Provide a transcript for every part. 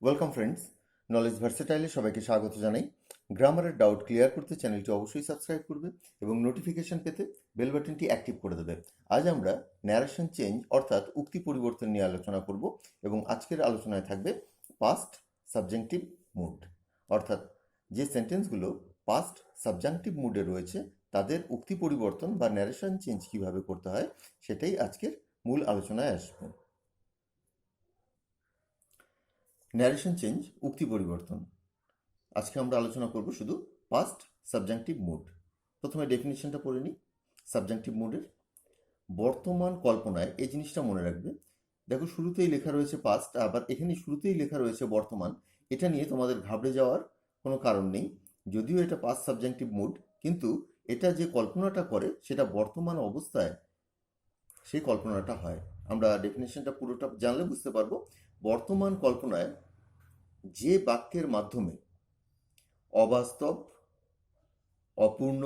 Welcome friends, knowledge ভার্সেটাইলে সবাইকে স্বাগত জানাই। গ্রামারের ডাউট ক্লিয়ার করতে চ্যানেলটি অবশ্যই সাবস্ক্রাইব করবে এবং নোটিফিকেশন পেতে বেল বাটনটি অ্যাক্টিভ করে দেবে। আজ আমরা ন্যারেশন চেঞ্জ অর্থাৎ উক্তি পরিবর্তন নিয়ে আলোচনা করব এবং আজকের আলোচনায় থাকবে পাস্ট সাবজেক্টিভ মুড, অর্থাৎ যে সেন্টেন্সগুলো পাস্ট সাবজেক্টিভ মুডে রয়েছে তাদের উক্তি পরিবর্তন বা ন্যারেশন চেঞ্জ কিভাবে করতে হয় সেটাই আজকের মূল আলোচনায় আসবে। ন্যারেশন চেঞ্জ, উক্তি পরিবর্তন। আজকে আমরা আলোচনা করব শুধু পাস্ট সাবজেক্টিভ মুড। প্রথমে ডেফিনিশনটা পড়ে নিই সাবজেক্টিভ মুডের। বর্তমান কল্পনায় এই জিনিসটা মনে রাখবে, দেখো শুরুতেই লেখা রয়েছে পাস্ট, আবার এখানে শুরুতেই লেখা রয়েছে বর্তমান। এটা নিয়ে তোমাদের ঘাবড়ে যাওয়ার কোনো কারণ নেই। যদিও এটা পাস্ট সাবজেক্টিভ মুড, কিন্তু এটা যে কল্পনাটা করে সেটা বর্তমান অবস্থায় সেই কল্পনাটা হয়। আমরা ডেফিনেশনটা পুরোটা জানলে বুঝতে পারবো। বর্তমান কল্পনায় যে বাক্যের মাধ্যমে অবাস্তব, অপূর্ণ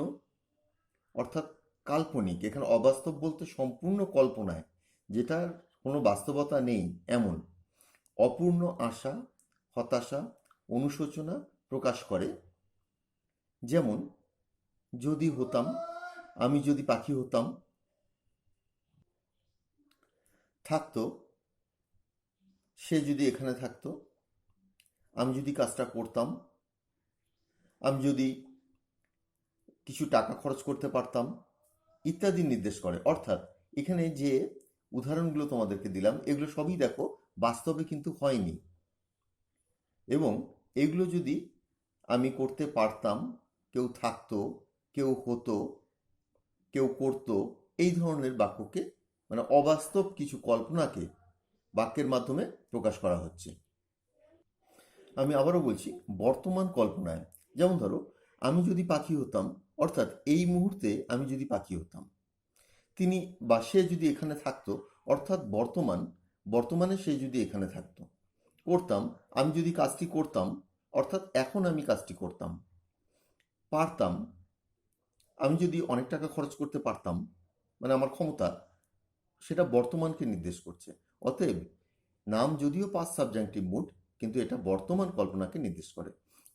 অর্থাৎ কাল্পনিক, এখানে অবাস্তব বলতে সম্পূর্ণ কল্পনায় যেটার কোনো বাস্তবতা নেই এমন অপূর্ণ আশা, হতাশা, অনুশোচনা প্রকাশ করে। যেমন, যদি হতাম, আমি যদি পাখি হতাম, থাকতো, সে যদি এখানে থাকতো, আমি যদি কাজটা করতাম, আমি যদি কিছু টাকা খরচ করতে পারতাম, ইত্যাদি নির্দেশ করে। অর্থাৎ এখানে যে উদাহরণগুলো তোমাদেরকে দিলাম এগুলো সবই দেখো বাস্তবে কিন্তু হয়নি, এবং এগুলো যদি আমি করতে পারতাম, কেউ থাকতো, কেউ হতো, কেউ করতো, এই ধরনের বাক্যকে মানে অবাস্তব কিছু কল্পনাকে বাক্যের মাধ্যমে প্রকাশ করা হচ্ছে। আমি আবারও বলছি, বর্তমান কল্পনায়, যেমন ধরো আমি যদি পাখি হতাম, অর্থাৎ এই মুহূর্তে আমি যদি পাখি হতাম, তিনি বা সে যদি এখানে থাকতো, অর্থাৎ বর্তমানে সে যদি এখানে থাকতো, করতাম, আমি যদি কাজটি করতাম, অর্থাৎ এখন আমি কাজটি করতাম, পারতাম, আমি যদি অনেক টাকা খরচ করতে পারতাম, মানে আমার ক্ষমতা, সেটা বর্তমানকে নির্দেশ করছে। অতএব নাম যদিও পাস্ট সাবজেক্টিভ মুড, কিন্তু এটা বর্তমান কল্পনাকে নির্দেশ করে।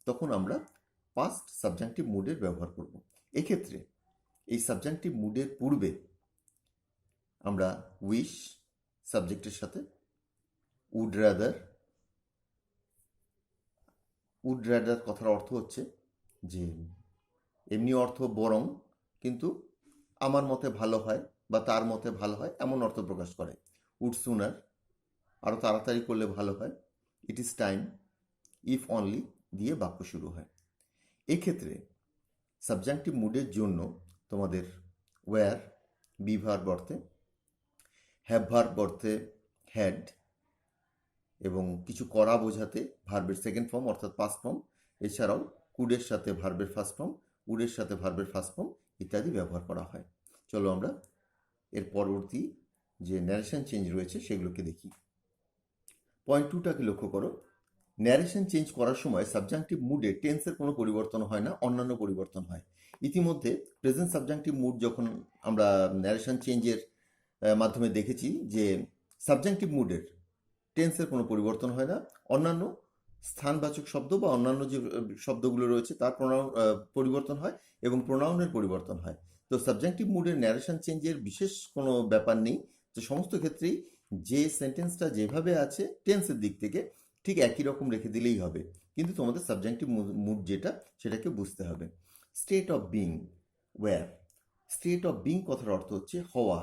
তখন আমরা পাস্ট সাবজেক্টিভ মুডের ব্যবহার করব। এক্ষেত্রে এই সাবজেক্টিভ মুডের পূর্বে আমরা উইশ সাবজেক্টের সাথে উড রাদার, উড রাদার কথার অর্থ হচ্ছে যে এমনি অর্থ বরং, কিন্তু আমার মতে ভালো হয় বা তার মতে ভালো হয় এমন অর্থ প্রকাশ করে। উড সুনার, আরও তাড়াতাড়ি করলে ভালো হয়। ইট ইজ টাইম, ইফ অনলি দিয়ে বাক্য শুরু হয়। এক্ষেত্রে সাবজেক্টিভ মুডের জন্য তোমাদের ওয়্যার, বি ভার্ব অর্থে, হ্যাভ ভার্ব অর্থে হ্যাড, এবং কিছু করা বোঝাতে ভার্বের সেকেন্ড ফর্ম অর্থাৎ পাস্ট ফর্ম, এছাড়াও কুডের সাথে ভার্বের ফার্স্ট ফর্ম, উডের সাথে ভার্বের ফার্স্ট ফর্ম ইত্যাদি ব্যবহার করা হয়। চলো আমরা এর পরবর্তী যে ন্যারেশন চেঞ্জ রয়েছে সেগুলোকে দেখি। পয়েন্ট 2টাকে লক্ষ্য করো। ন্যারেশন চেঞ্জ করার সময় সাবজেক্টিভ মুডে টেন্সের কোনো পরিবর্তন হয় না, অন্যান্য পরিবর্তন হয়। ইতিমধ্যে প্রেজেন্ট সাবজেক্টিভ মুড যখন আমরা ন্যারেশন চেঞ্জের মাধ্যমে দেখেছি যে সাবজেক্টিভ মুডের টেন্সের কোনো পরিবর্তন হয় না, অন্যান্য স্থানবাচক শব্দ বা অন্যান্য যে শব্দগুলো রয়েছে তার পরিবর্তন হয় এবং প্রোনাউনের পরিবর্তন হয়। তো সাবজেক্টিভ মুডের ন্যারেশন চেঞ্জের বিশেষ কোনো ব্যাপার নেই, তো সমস্ত ক্ষেত্রেই যে সেন্টেন্সটা যেভাবে আছে টেন্সের দিক থেকে ঠিক একই রকম রেখে দিলেই হবে, কিন্তু তোমাদের সাবজেক্টিভ মুড যেটা সেটাকে বুঝতে হবে। State of being, were. State of being কথার অর্থ হচ্ছে হওয়া,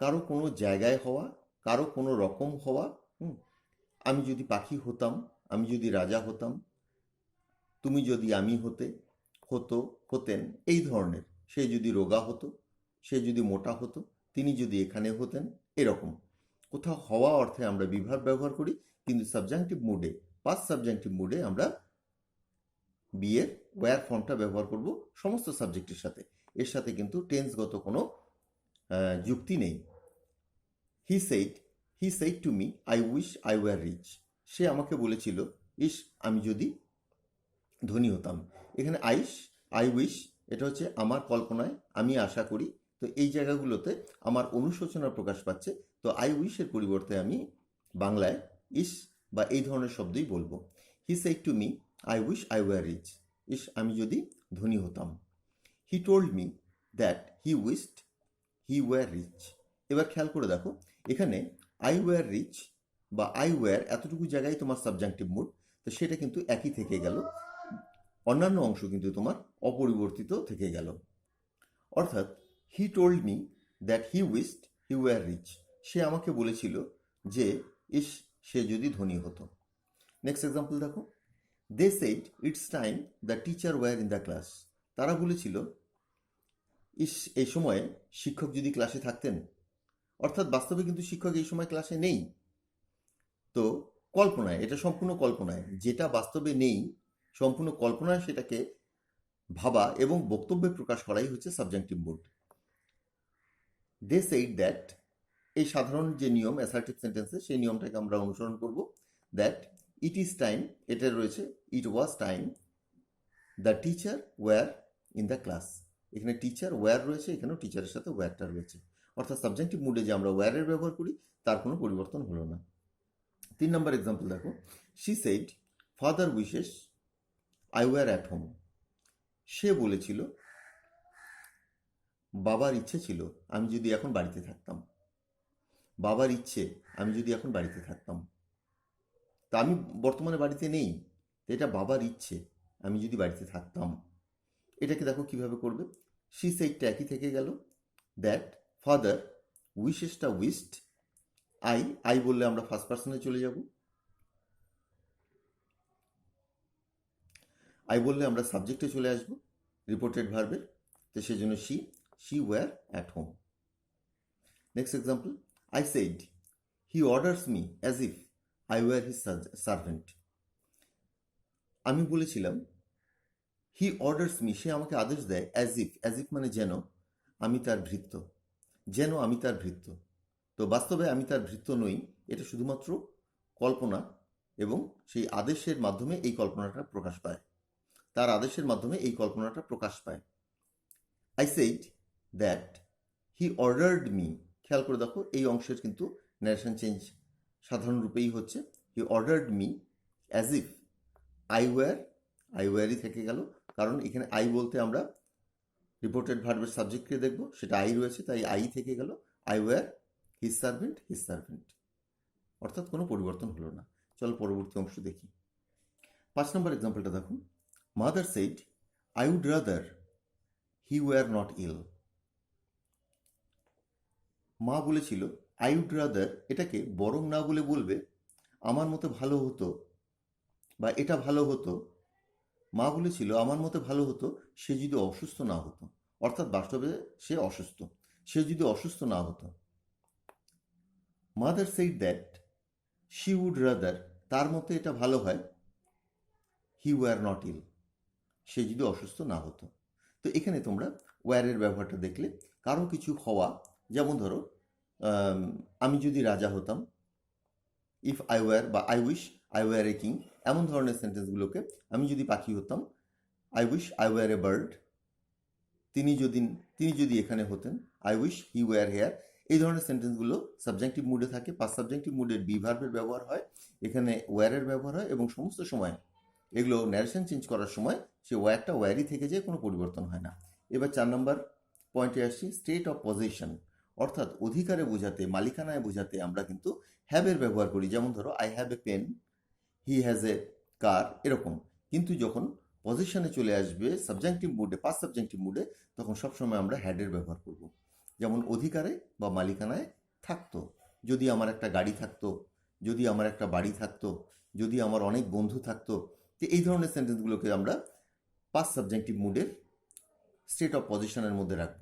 কারো কোনো জায়গায় হওয়া, কারো কোনো রকম হওয়া। আমি যদি পাখি হতাম, আমি যদি রাজা হতাম, তুমি যদি আমি হতে, হতো, হতেন, এই ধরনের। সে যদি রোগা হতো, সে যদি মোটা হতো, তিনি যদি এখানে হতেন, এরকম। কোথাও হওয়া অর্থে আমরা বিভাগ ব্যবহার করি, কিন্তু সাবজেক্টিভ মুডে, পাস্ট সাবজেক্টিভ মুডে আমরা বিয়ের ওয়্যার ফর্মটা ব্যবহার করব সমস্ত সাবজেক্টের সাথে। এর সাথে কিন্তু টেন্সগত কোনো যুক্তি নেই। He said to me, I wish I were rich. সে আমাকে বলেছিল, ইস আমি যদি ধনী হতাম। এখানে আই উইশ, এটা হচ্ছে আমার কল্পনায়, আমি আশা করি। তো এই জায়গাগুলোতে আমার অনুশোচনা প্রকাশ পাচ্ছে। তো আই উইশের পরিবর্তে আমি বাংলায় ইস বা এই ধরনের শব্দই বলবো। He said to me, I wish I were rich. ইস, আমি যদি ধনী হতাম। He told me that he wished he were rich. এবার খেয়াল করে দেখো, এখানে আই ওয়ার রিচ বা আই ওয়ার এতটুকু জায়গায় তোমার সাবজাংটিভ মুড, তো সেটা কিন্তু একই থেকে গেল, অন্যান্য অংশ কিন্তু তোমার অপরিবর্তিত থেকে গেল। অর্থাৎ he told me that he wished he were rich, সে আমাকে বলেছিল যে ইস, সে যদি ধনী হতো। নেক্সট এক্সাম্পল দেখো, they said it's time the teacher were in the class. তারা বলেছিল ইস, এই সময়ে শিক্ষক যদি ক্লাসে থাকতেন। অর্থাৎ বাস্তবে কিন্তু শিক্ষক এই সময় ক্লাসে নেই। তো কল্পনায়, এটা সম্পূর্ণ কল্পনায়, যেটা বাস্তবে নেই সম্পূর্ণ কল্পনায় সেটাকে ভাবা এবং বক্তব্যে প্রকাশ করাই হচ্ছে subjective mood. They said that, এই সাধারণ যে নিয়ম অ্যাসার্টিভ সেন্টেন্সে, সেই নিয়মটাকে আমরা অনুসরণ করব। দ্যাট ইট ইজ টাইম, এটা রয়েছে it was time, the teacher were in the class. এখানে টিচার ওয়্যার রয়েছে, এখানেও টিচারের সাথে ওয়্যারটা রয়েছে। অর্থাৎ সাবজেক্টিভ মুডে যে আমরা ওয়্যারের ব্যবহার করি তার কোনো পরিবর্তন হলো না। 3 নম্বর এক্সাম্পল দেখো, she said father wishes I were at home. সে বলেছিল বাবার ইচ্ছে ছিল আমি যদি এখন বাড়িতে থাকতাম। বাবার ইচ্ছে আমি যদি এখন বাড়িতে থাকতাম, তা আমি বর্তমানে বাড়িতে নেই, এটা বাবার ইচ্ছে আমি যদি বাড়িতে থাকতাম। এটাকে দেখো কিভাবে করবে, শি সেইডটা একই থেকে গেল, দ্যাট ফাদার উইশেসটা উইশড, আই বললে আমরা ফার্স্ট পার্সনে চলে যাব, আই বললে আমরা সাবজেক্টে চলে আসব রিপোর্টেড ভার্বের, তো সেই জন্য she were at home. Next example, I said he orders me as if I were his servant. আমি বলেছিলাম হি অর্ডার্স মি, সে আমাকে আদেশ দেয়, অ্যাজ ইফ মানে যেন আমি তার ভৃত্য, যেন আমি তার ভৃত্য। তো বাস্তবে আমি তার ভৃত্য নই, এটা শুধুমাত্র কল্পনা, এবং সেই আদেশের মাধ্যমে এই কল্পনাটা প্রকাশ পায়, তার আদেশের মাধ্যমে এই কল্পনাটা প্রকাশ পায়। I said that he ordered me, খেয়াল করে দেখো এই অংশের কিন্তু ন্যারেশন চেঞ্জ সাধারণ রূপেই হচ্ছে, he ordered me as if I ওয়্যারই থেকে গেল, কারণ এখানে আই বলতে আমরা রিপোর্টেড ভার্বের সাবজেক্টকে দেখব, সেটা আই রয়েছে, তাই আই থেকে গেল, আই ওয়্যার হিজ সার্ভেন্ট, অর্থাৎ কোনো পরিবর্তন হলো না। চলো পরবর্তী অংশ দেখি। 5 নম্বর এক্সাম্পলটা দেখুন, mother said I would rather he were not ill. মা বলেছিল আই উড রাদার, এটাকে বরং না বলে বলবে আমার মতো ভালো হতো বা এটা ভালো হতো। মা বলেছিল আমার মতো ভালো হতো সে যদি অসুস্থ না হতো, অর্থাৎ বাস্তবে সে অসুস্থ, সে যদি অসুস্থ না হতো। Mother said that she would rather, তার মতে এটা ভালো হয়, হি ওয়্যার নট ইল, সে যদি অসুস্থ না হতো। তো এখানে তোমরা ওয়্যারের ব্যবহারটা দেখলে, কারো কিছু হওয়া, যেমন ধরো আমি যদি রাজা হতাম, ইফ আই ওয়্যার বা I wish I were a king, এমন ধরনের সেন্টেন্সগুলোকে, আমি যদি পাখি হতাম, I wish I were a bird, তিনি যদি এখানে হতেন, I wish he were here. এই ধরনের সেন্টেন্সগুলো সাবজেক্টিভ মুডে থাকে, পাস্ট সাবজেক্টিভ মুডের বি ভার্বের ব্যবহার হয়, এখানে ওয়্যারের ব্যবহার হয়, এবং সমস্ত সময় এগুলো ন্যারেশন চেঞ্জ করার সময় সে ওয়্যারটা ওয়্যারই থেকে যায়, কোনো পরিবর্তন হয় না। এবার 4 নম্বর পয়েন্টে আসছি, স্টেট অফ পজিশন, অর্থাৎ অধিকারে বোঝাতে, মালিকানায় বোঝাতে আমরা কিন্তু হ্যাভের ব্যবহার করি, যেমন ধরো I have a pen, he has a car, এরকম। কিন্তু যখন পজিশনে চলে আসবে সাবজেক্টিভ মুডে, পাস্ট সাবজেক্টিভ মুডে, তখন সবসময় আমরা হ্যাডের ব্যবহার করব। যেমন অধিকারে বা মালিকানায় থাকতো, যদি আমার একটা গাড়ি থাকতো, যদি আমার একটা বাড়ি থাকতো, যদি আমার অনেক বন্ধু থাকতো, তো এই ধরনের সেন্টেন্সগুলোকে আমরা পাস্ট সাবজেক্টিভ মুডের স্টেট অফ পজিশনের মধ্যে রাখব।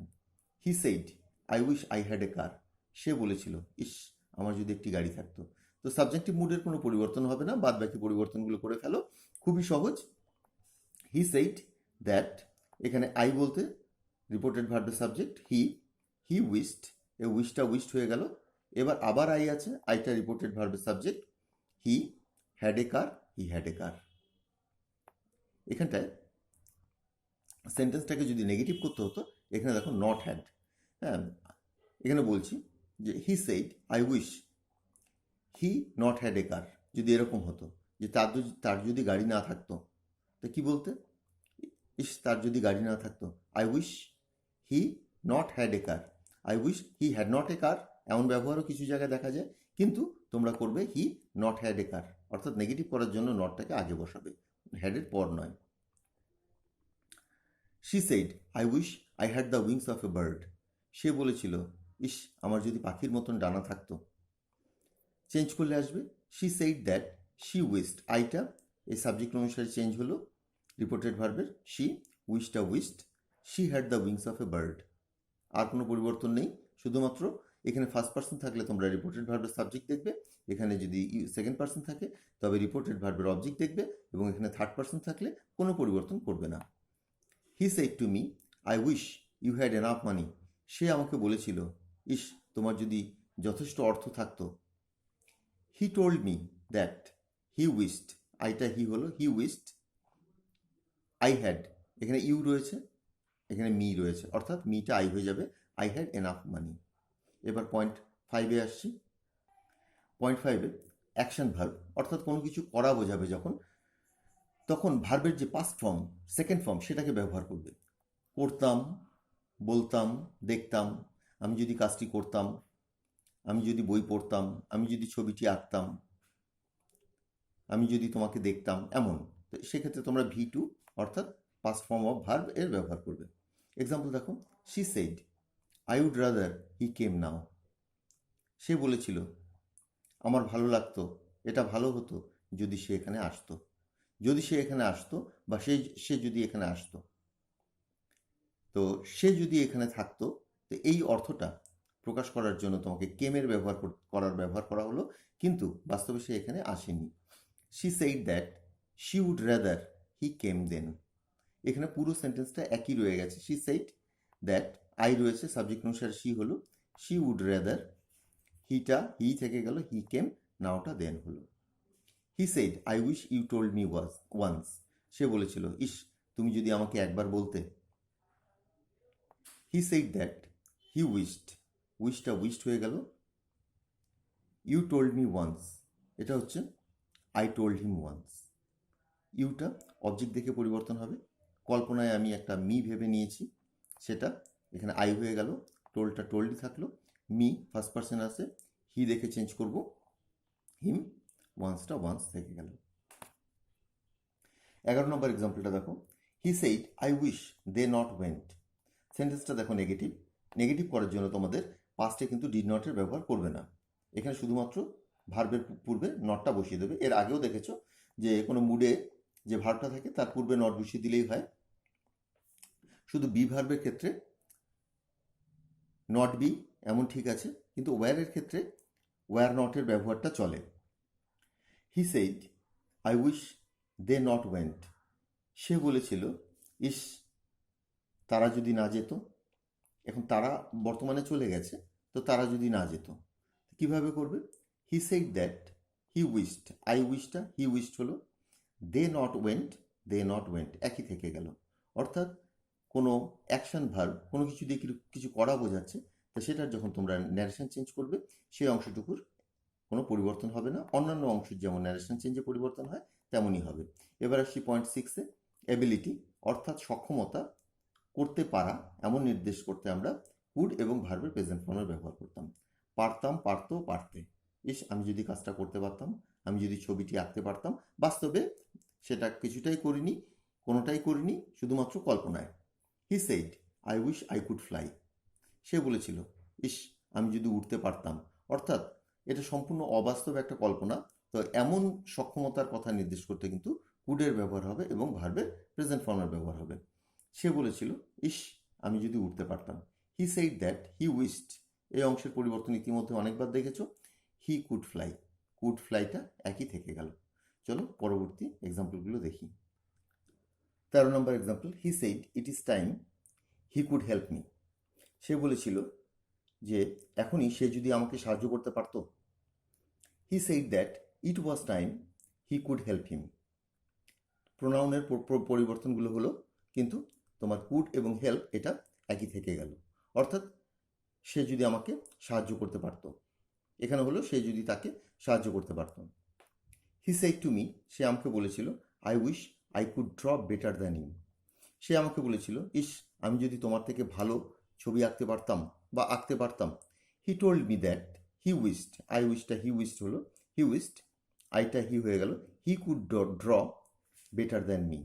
He said I wish I had a car, সে বলেছিল ইস, আমার যদি একটি গাড়ি থাকতো। তো সাবজেক্টিভ মুডের কোনো পরিবর্তন হবে না, বাদ বাকি পরিবর্তনগুলো করে ফেলো, খুবই সহজ। হি সেইড দ্যাট, এখানে আই বলতে রিপোর্টেড ভার্বের সাবজেক্ট হি উইশড, এ উইশটা উইশড হয়ে গেল। এবার আবার আই আছে, আইটা রিপোর্টেড ভার্বের subject, he had a car, he had a car. এখানটায় সেন্টেন্সটাকে যদি নেগেটিভ করতে হতো, এখানে দেখো নট হ্যাড। হ্যাঁ, এখানে বলছি যে he said I wish he not had a car, যদি এরকম হতো যে তার যদি গাড়ি না থাকতো, তো কি বলতে? ইস, তার যদি গাড়ি না থাকতো, I wish he not had a car, I wish he had not a car, এমন ব্যবহারও কিছু জায়গায় দেখা যায়। কিন্তু তোমরা করবে হি নট হ্যাড এ কার, অর্থাৎ নেগেটিভ করার জন্য নটটাকে আগে বসাবে, হ্যাডের পর নয়। She said, I wish I had the wings of a bird. সে বলেছিল, ইস, আমার যদি পাখির মতন ডানা থাকতো। চেঞ্জ করলে আসবে she said that she wished, আইটা এই সাবজেক্ট অনুসারে চেঞ্জ হলো রিপোর্টেড ভার্বের শি, উইশটা wished, she had the wings of a bird. আর কোনো পরিবর্তন নেই, শুধুমাত্র এখানে ফার্স্ট পার্সন থাকলে তোমরা রিপোর্টেড ভার্বের সাবজেক্ট দেখবে, এখানে যদি সেকেন্ড পার্সন থাকে তবে রিপোর্টেড ভার্বের অবজেক্ট দেখবে, এবং এখানে থার্ড পার্সন থাকলে কোনো পরিবর্তন করবে না। He said to me, I wish you had enough money. সে আমাকে বলেছিল, ইস, তোমার যদি যথেষ্ট অর্থ থাকতো। He told me that he wished, আইটা হি হলো, হি উইস্ট আই হ্যাড, এখানে ইউ রয়েছে, এখানে মি রয়েছে, অর্থাৎ মিটা আই হয়ে যাবে, আই হ্যাড এনাফ মানি। এবার পয়েন্ট 5-এ আসছি। পয়েন্ট 5-এ অ্যাকশন ভার্ব, অর্থাৎ কোনো কিছু করা বোঝাবে যখন, তখন ভার্বের যে পাস্ট ফর্ম, সেকেন্ড ফর্ম, সেটাকে ব্যবহার করবে। করতাম, বলতাম, দেখতাম, আমি যদি কাজটি করতাম, আমি যদি বই পড়তাম, আমি যদি ছবিটি আঁকতাম, আমি যদি তোমাকে দেখতাম, এমন। তো সেক্ষেত্রে তোমরা V2 অর্থাৎ পাস্ট ফর্ম অফ ভার্ব এর ব্যবহার করবে। এক্সাম্পল দেখো, she said, I would rather he came now. সে বলেছিল, আমার ভালো লাগতো, এটা ভালো হতো যদি সে এখানে আসতো। যদি সে এখানে আসতো, বা সে যদি এখানে আসতো, তো সে যদি এখানে থাকতো, তো এই অর্থটা প্রকাশ করার জন্য তোমাকে কেমের ব্যবহার করা হলো, কিন্তু বাস্তবে সে এখানে আসেনি। She said that she would rather he came then. এখানে পুরো সেন্টেন্সটা একই রয়ে গেছে। শি সেইড দ্যাট, আই রয়েছে, সাবজেক্ট অনুসারে শি হলো, শি উড রাদার, হিটা হি থেকে গেল, হি কেম, নাওটা দেন হলো। He said, I wish you told me once. সে বলেছিল, ইস, তুমি যদি আমাকে একবার বলতে। He said that he wished, উইশটা উইশড হয়ে গেল, ইউ টোল্ড মি ওয়ান্স, এটা হচ্ছে আই টোল্ড হিম ওয়ান্স। ইউটা অবজেক্ট দেখে পরিবর্তন হবে, কল্পনায় আমি একটা মি ভেবে নিয়েছি, সেটা এখানে আই হয়ে গেল, টোল্ডটা টোল্ডই থাকলো, মি ফার্স্ট পার্সন আছে, হি দেখে চেঞ্জ করব, হিম, ওয়ান্সটা ওয়ান্স থেকে গেল। 11 নম্বর এক্সাম্পলটা দেখো, he said I wish they not went. সেন্টেন্সটা দেখো নেগেটিভ, নেগেটিভ করার জন্য তোমাদের পাস্টে কিন্তু ডিড নটের ব্যবহার করবে না, এখানে শুধুমাত্র ভার্বের পূর্বে নটটা বসিয়ে দেবে। এর আগেও দেখেছো যে কোনো মুডে যে ভার্বটা থাকে তার পূর্বে নট বসিয়ে দিলেই হয়, শুধু বি ভার্বের ক্ষেত্রে নট বি এমন ঠিক আছে, কিন্তু ওয়্যারের ক্ষেত্রে ওয়্যার নটের ব্যবহারটা চলে। He said I wish they not went. সে বলেছিল, ইস, তারা যদি না যেত। এখন তারা বর্তমানে চলে গেছে, তো তারা যদি না যেত, কিভাবে করবে? He said that he wished, I উইশটা হি উইশড হলো, দে নট ওয়েন্ট একই থেকে গেল। অর্থাৎ কোনো অ্যাকশন ভার্ব কোনো কিছু দিয়ে কিছু করা বোঝাচ্ছে, তো সেটার যখন তোমরা ন্যারেশন চেঞ্জ করবে, সেই অংশটুকুর কোনো পরিবর্তন হবে না, অন্যান্য অংশের যেমন ন্যারেশন চেঞ্জে পরিবর্তন হয় তেমনই হবে। এবার আসছি পয়েন্ট 6-এ, এবিলিটি অর্থাৎ সক্ষমতা, করতে পারা, এমন নির্দেশ করতে আমরা কুড এবং ভার্বের প্রেজেন্ট ফর্মের ব্যবহার করতাম। পারতাম, পারতো, পারতে, ইস, আমি যদি কাজটা করতে পারতাম, আমি যদি ছবিটি আঁকতে পারতাম। বাস্তবে সেটা কিছুটাই করিনি, কোনোটাই করিনি, শুধুমাত্র কল্পনায়। He said I wish I could fly. সে বলেছিল, ইস, আমি যদি উঠতে পারতাম। অর্থাৎ এটা সম্পূর্ণ অবাস্তব একটা কল্পনা, তো এমন সক্ষমতার কথা নির্দেশ করতে কিন্তু কুডের ব্যবহার হবে এবং ভার্বের প্রেজেন্ট ফর্মের ব্যবহার হবে। সে বলেছিল, ইস, আমি যদি উঠতে পারতাম। He said that he wished, এই অংশের পরিবর্তন ইতিমধ্যে অনেকবার দেখেছ। হি কুড ফ্লাই, কুড ফ্লাইটা একই থেকে গেল। চলো পরবর্তী এক্সাম্পলগুলো দেখি। 13 নম্বর example, he said it is time he could help me. সে বলেছিল যে এখনই সে যদি আমাকে সাহায্য করতে পারতো। He said that it was time he could help him. প্রোনাউনের পরিবর্তনগুলো হলো, কিন্তু তোমার কুড এবং হেল্প এটা একই থেকে গেল। অর্থাৎ সে যদি আমাকে সাহায্য করতে পারতো, এখানে হলো সে যদি তাকে সাহায্য করতে পারত। হি সেড টু মি, সে আমাকে বলেছিল, I wish I could draw better than you. সে আমাকে বলেছিল, ইস, আমি যদি তোমার থেকে ভালো ছবি আঁকতে পারতাম বা আঁকতে পারতাম। He told me that he wished, I উইশটা হি উইশড হলো, হি উইশড, আইটা হি হয়ে গেল, he could draw better than me.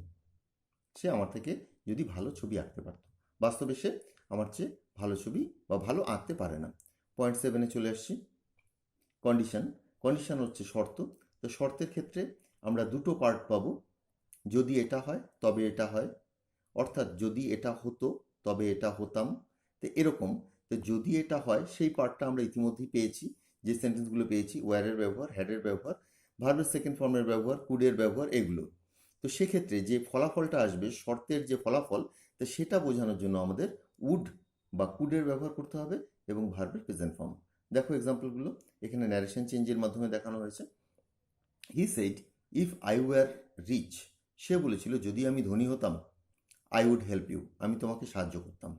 সে আমার থেকে যদি ভালো ছবি আঁকতে পারত। বাস্তবে সে আমার চেয়ে ভালো ছবি বা ভালো আঁকতে পারে না। পয়েন্ট 7-এ চলে আসছি। কন্ডিশন। কন্ডিশন হচ্ছে শর্ত। তো শর্তের ক্ষেত্রে আমরা দুটো পার্ট পাবো। যদি এটা হয় তবে এটা হয়, অর্থাৎ যদি এটা হতো তবে এটা হতাম। তো এরকম, তো যদি এটা হয় সেই পার্টটা আমরা ইতিমধ্যেই পেয়েছি, যে সেন্টেন্সগুলো পেয়েছি, ওয়ারের ব্যবহার, হ্যাডের ব্যবহার, ভার্বের সেকেন্ড ফর্মের ব্যবহার, কুডের ব্যবহার, এগুলো। তো সেক্ষেত্রে যে ফলাফলটা আসবে, শর্তের যে ফলাফল, তো সেটা বোঝানোর জন্য আমাদের উড বা কুডের ব্যবহার করতে হবে এবং ভার্বের প্রেজেন্ট ফর্ম। দেখো এক্সাম্পলগুলো, এখানে ন্যারেশন চেঞ্জের মাধ্যমে দেখানো হয়েছে। He said if I were rich, সে বলেছিল যদি আমি ধনী হতাম, আই উড হেল্প ইউ, আমি তোমাকে সাহায্য করতাম।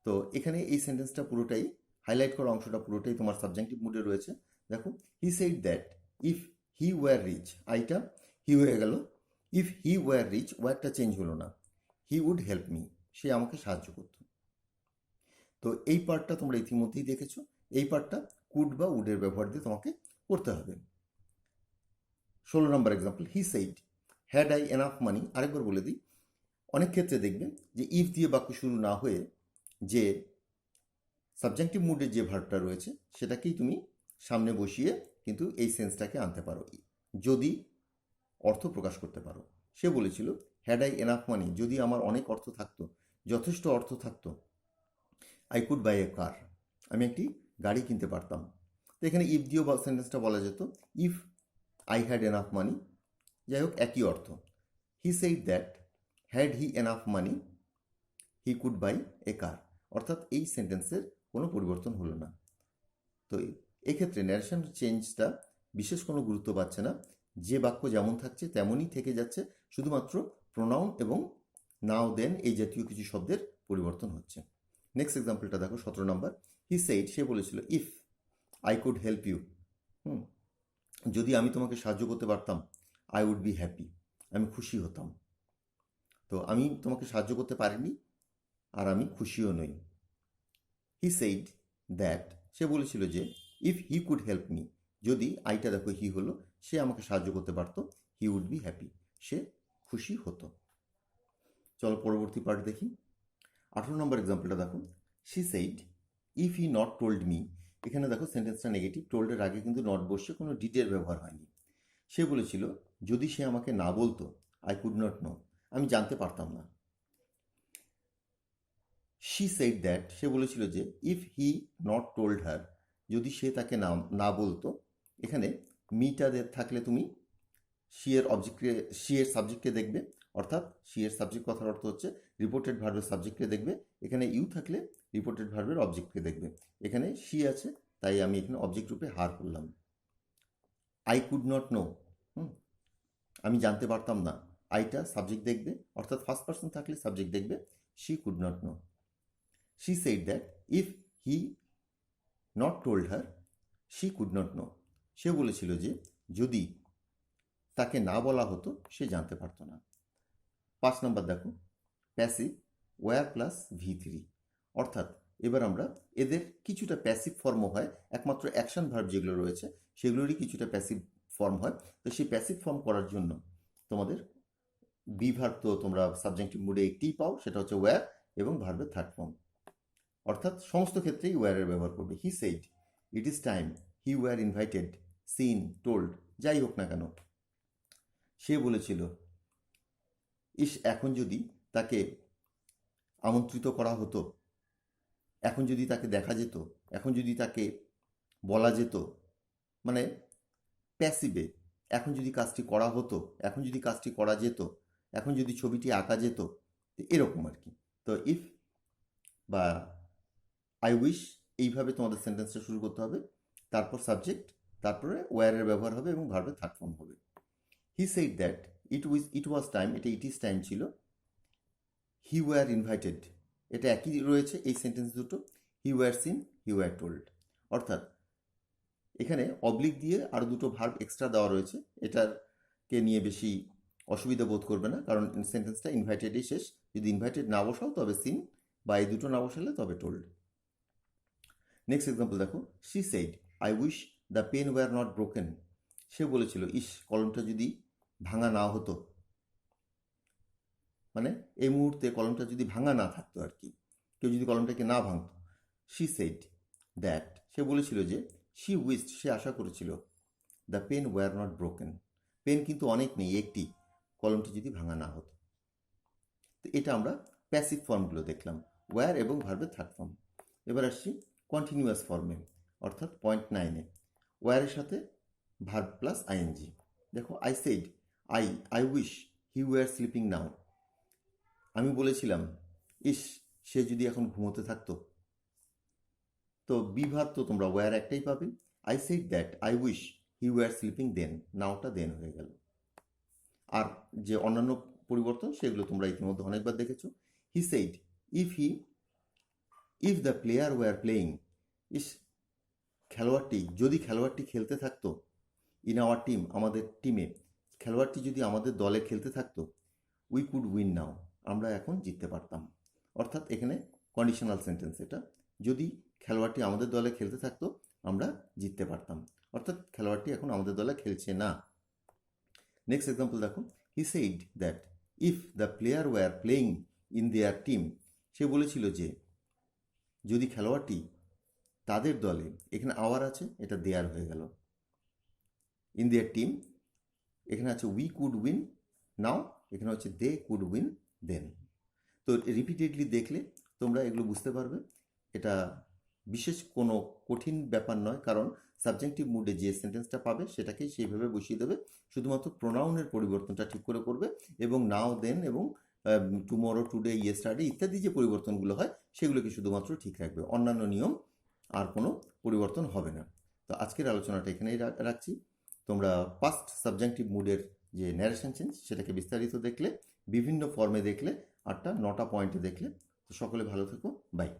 তো এখানে এই সেন্টেন্সটা পুরোটাই, হাইলাইট করা অংশটা পুরোটাই তোমার সাবজেক্টিভ মুডে রয়েছে। দেখো, he said that if he were rich, আইটা হি হয়ে গেল, ইফ হি ওয়ার রিচ, ওয়ারটা চেঞ্জ হলো না, হি উড হেল্প মি, সে আমাকে সাহায্য করত। তো এই পার্টটা তোমরা ইতিমধ্যেই দেখেছো। এই পার্টটা কুড বা উডের ব্যবহার দিয়ে তোমাকে করতে হবে। 16 নম্বর example, he said had I enough money. আরেকবার বলে দিই, অনেক ক্ষেত্রে দেখবে যে ইফ দিয়ে বাক্য শুরু না হয়ে যে সাবজেক্টিভ মুডের যে ভার্বটা রয়েছে সেটাকেই তুমি সামনে বসিয়ে কিন্তু এই সেন্সটাকে আনতে পারো, যদি অর্থ প্রকাশ করতে পারো। সে বলেছিল, হ্যাড আই এনাফ মানি, যদি আমার অনেক অর্থ থাকতো, যথেষ্ট অর্থ থাকতো, আই কুড বাই এ কার, আমি একটি গাড়ি কিনতে পারতাম। তো এখানে ইফ দিয়েও সেন্টেন্সটা বলা যেত, if I had enough money, যাই হোক একই অর্থ। He said that had he enough money he could buy a car, অর্থাৎ এই সেন্টেন্সের কোনো পরিবর্তন হলো না। তো এক্ষেত্রে ন্যারেশন চেঞ্জটা বিশেষ কোনো গুরুত্ব পাচ্ছে না, যে বাক্য যেমন থাকছে তেমনই থেকে যাচ্ছে, শুধুমাত্র প্রোনাউন এবং নাও দেন এই জাতীয় কিছু শব্দের পরিবর্তন হচ্ছে। নেক্সট এক্সাম্পলটা দেখো, 17 নম্বর, হি সেইড, সে বলেছিল, if I could help you, যদি আমি তোমাকে সাহায্য করতে পারতাম, আই উড বি হ্যাপি, আমি খুশি হতাম। তো আমি তোমাকে সাহায্য করতে পারিনি আর আমি খুশিও নই। হি সেইড দ্যাট, সে বলেছিল যে if he could help me, যদি আইটা দেখো হি হলো, সে আমাকে সাহায্য করতে পারতো, হি উড বি হ্যাপি, সে খুশি হতো। চলো পরবর্তী পার্ট দেখি। 18 নম্বর এক্সাম্পলটা দেখো, she said if he not told me. এখানে দেখো সেন্টেন্সটা নেগেটিভ, টোল্ডের আগে কিন্তু নট বসে কোনো ডিটের ব্যবহার হয়নি। সে বলেছিল, যদি সে আমাকে না বলতো, আই কুড নট নো, আমি জানতে পারতাম না। শি সেইড দ্যাট, সে বলেছিল যে ইফ হি নট টোল্ড হার, যদি সে তাকে না না বলতো, এখানে মিটা থাকলে তুমি শি এর অবজেক্টকে, শি এর সাবজেক্টকে দেখবে, অর্থাৎ শি এর সাবজেক্ট কথার অর্থ হচ্ছে রিপোর্টেড ভার্বের সাবজেক্টকে দেখবে। এখানে ইউ থাকলে রিপোর্টেড ভার্বের অবজেক্টকে দেখবে। এখানে শি আছে, তাই আমি এখানে অবজেক্ট রূপে হার করলাম। আই কুড নট নো, আমি জানতে পারতাম না, আইটা সাবজেক্ট দেখবে, অর্থাৎ ফার্স্ট পার্সন থাকলে সাবজেক্ট দেখবে, she could not know. She said that if he not told her, she could not know, সে বলেছিল যে যদি তাকে না বলা হতো সে জানতে পারতো না। 5 নম্বর দেখো, প্যাসিভ ওয়ার প্লাস V3, অর্থাৎ এবার আমরা এদের কিছুটা প্যাসিভ ফর্মও হয়, একমাত্র অ্যাকশন ভার্ব যেগুলো রয়েছে সেগুলোরই কিছুটা প্যাসিভ ফর্ম হয়। তো সেই প্যাসিভ ফর্ম করার জন্য তোমাদের বি ভার্ব তো তোমরা সাবজেক্টিভ মুডে একটিই পাও, সেটা হচ্ছে ওয়ার এবং ভার্বের থার্ড ফর্ম, অর্থাৎ সমস্ত ক্ষেত্রেই ওয়ারের ব্যবহার করবে। He said it is time, he were invited, seen, told, যাই হোক না কেন, সে বলেছিল, ইস, এখন যদি তাকে আমন্ত্রিত করা হতো, এখন যদি তাকে দেখা যেত, এখন যদি তাকে বলা যেত, মানে প্যাসিভে, এখন যদি কাজটি করা হতো, এখন যদি কাজটি করা যেত, এখন যদি ছবিটি আঁকা যেত, এরকম আর কি। তো ইফ বা আই উইশ, এইভাবে তোমাদের সেন্টেন্সটা শুরু করতে হবে, তারপর সাবজেক্ট, তারপরে ওয়ারের ব্যবহার হবে এবং ভার্বের থার্ড ফর্ম হবে। হি said that it was time, এটা ইট ইজ টাইম ছিল। হি ওয়ার ইনভাইটেড, এটা একই রয়েছে এই সেন্টেন্স দুটো, হি were seen, he war told, অর্থাৎ এখানে অবলিক দিয়ে আরও দুটো ভার্ব এক্সট্রা দেওয়া রয়েছে, এটাকে নিয়ে বেশি অসুবিধা বোধ করবে না, কারণ সেন্টেন্সটা ইনভাইটেডই শেষ। যদি ইনভাইটেড না বসাও তবে সিন, বা এই দুটো না বসালে তবে টোল্ড। নেক্সট এক্সাম্পল দেখো, she said I wish the pen were not broken. সে বলেছিল, ইস কলমটা যদি ভাঙা না হতো, মানে এই মুহূর্তে কলমটা যদি ভাঙা না থাকতো আর কি, কেউ যদি কলমটাকে না ভাঙতো। শি সেইড দ্যাট, সে বলেছিল যে, শি উইশড, সে আশা করেছিল, the pen were not broken, pen কিন্তু অনেক নেই, একটি, কলমটি যদি ভাঙা না হতো। তো এটা আমরা প্যাসিভ ফর্মগুলো দেখলাম, ওয়্যার এবং ভার্বের থার্ড ফর্ম। এবার আসছি কন্টিনিউয়াস ফর্মে, অর্থাৎ পয়েন্ট 9-এ ওয়্যারের সাথে ভার্ব প্লাস আইএনজি। দেখো, I said I wish he were sleeping now. আমি বলেছিলাম, ইস সে যদি এখন ঘুমোতে থাকতো। তো বি ভার্ব তো তোমরা ওয়্যার একটাই পাবে। I said that I wish he were sleeping then, নাওটা দেন হয়ে গেল। আর যে অন্যান্য পরিবর্তন সেগুলো তোমরা ইতিমধ্যে অনেকবার দেখেছো। He said if the player were playing, ইস যদি খেলোয়াড়টি খেলতে থাকতো, ইন আওয়ার টিম, আমাদের টিমে, খেলোয়াড়টি যদি আমাদের দলে খেলতে থাকতো, উই কুড উইন নাও, আমরা এখন জিততে পারতাম। অর্থাৎ এখানে কন্ডিশনাল সেন্টেন্স এটা, যদি খেলোয়াড়টি আমাদের দলে খেলতে থাকতো আমরা জিততে পারতাম, অর্থাৎ খেলোয়াড়টি এখন আমাদের দলে খেলছে না। নেক্সট এক্সাম্পল দেখো, he said that if the player were playing in their team, সে বলেছিল যে যদি খেলোয়াড়টি তাদের দলে, এখানে আওয়ার আছে, এটা দেয়ার হয়ে গেল, ইন দেয়ার টিম, এখানে আছে উই কুড উইন নাও, এখানে হচ্ছে দে কুড উইন দেন। তো রিপিটেডলি দেখলে তোমরা এগুলো বুঝতে পারবে, এটা বিশেষ কোনো কঠিন ব্যাপার নয়, কারণ সাবজেক্টিভ মুডে যে সেন্টেন্সটা পাবে সেটাকেই সেইভাবে বসিয়ে দেবে, শুধুমাত্র প্রোনাউনের পরিবর্তনটা ঠিক করে করবে, এবং নাও দেন এবং টুমরো, টুডে, ইয়েস্টারডে ইত্যাদি যে পরিবর্তনগুলো হয় সেগুলোকে শুধুমাত্র ঠিক রাখবে, অন্যান্য নিয়ম আর কোনো পরিবর্তন হবে না। তো আজকের আলোচনাটা এখানেই রাখছি। তোমরা পাস্ট সাবজেক্টিভ মুডের যে ন্যারেশন চেঞ্জ সেটাকে বিস্তারিত দেখলে, বিভিন্ন ফর্মে দেখলে, 8টা 9টা পয়েন্টে দেখলে। তো সকলে ভালো থেকো, বাই।